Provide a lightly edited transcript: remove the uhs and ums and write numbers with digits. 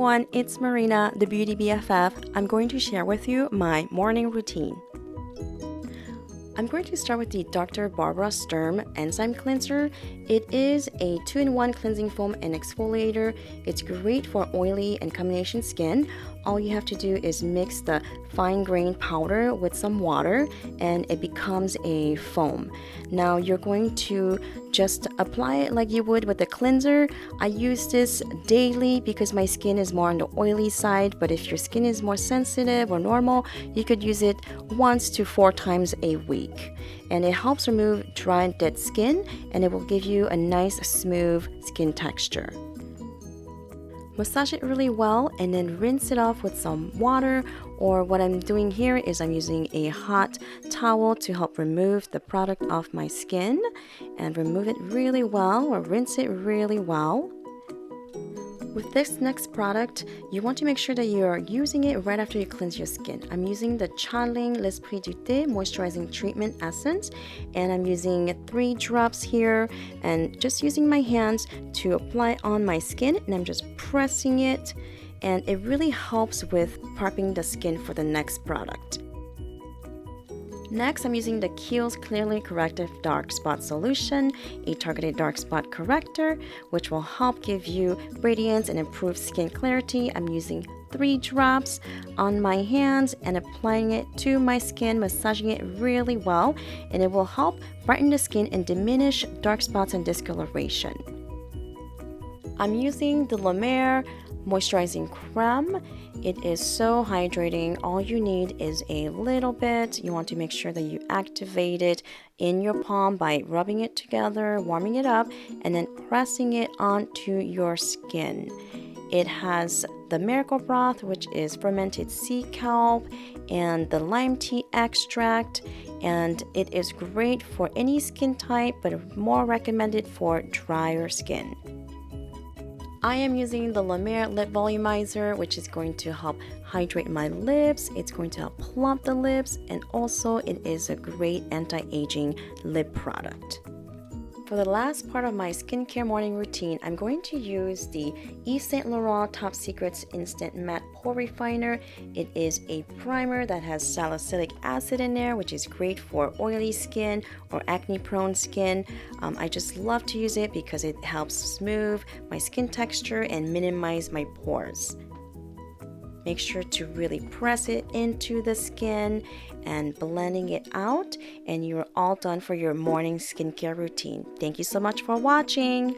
everyone, it's Marina, the Beauty BFF. I'm going to share with you my morning routine. I'm going to start with the Dr. Barbara Sturm Enzyme Cleanser. It is a 2-in-1 cleansing foam and exfoliator. It's great for oily and combination skin. All you have to do is mix the fine-grained powder with some water and it becomes a foam. Now you're going to just apply it like you would with a cleanser. I use this daily because my skin is more on the oily side, but if your skin is more sensitive or normal, you could use it 1 to 4 times a week. And it helps remove dry and dead skin, and it will give you a nice smooth skin texture. Massage it really well and then rinse it off with some water, or what I'm doing here is I'm using a hot towel to help remove the product off my skin and remove it really well, or rinse it really well. With this next product, you want to make sure that you're using it right after you cleanse your skin. I'm using the Chanling L'Esprit du Thé Moisturizing Treatment Essence, and I'm using 3 drops here and just using my hands to apply on my skin, and I'm just pressing it, and it really helps with prepping the skin for the next product. Next, I'm using the Kiehl's Clearly Corrective Dark Spot Solution, a targeted dark spot corrector, which will help give you radiance and improve skin clarity. I'm using 3 drops on my hands and applying it to my skin, massaging it really well, and it will help brighten the skin and diminish dark spots and discoloration. I'm using the La Mer Moisturizing Creme. It is so hydrating. All you need is a little bit. You want to make sure that you activate it in your palm by rubbing it together, warming it up, and then pressing it onto your skin. It has the miracle broth, which is fermented sea kelp, and the lime tea extract, and it is great for any skin type, but more recommended for drier skin. I am using the La Mer Lip Volumizer, which is going to help hydrate my lips. It's going to help plump the lips, and also it is a great anti-aging lip product. For the last part of my skincare morning routine, I'm going to use the Yves Saint Laurent Top Secrets Instant Matte Pore Refiner. It is a primer that has salicylic acid in there, which is great for oily skin or acne-prone skin. I just love to use it because it helps smooth my skin texture and minimize my pores. Make sure to really press it into the skin and blending it out, and you're all done for your morning skincare routine. Thank you so much for watching.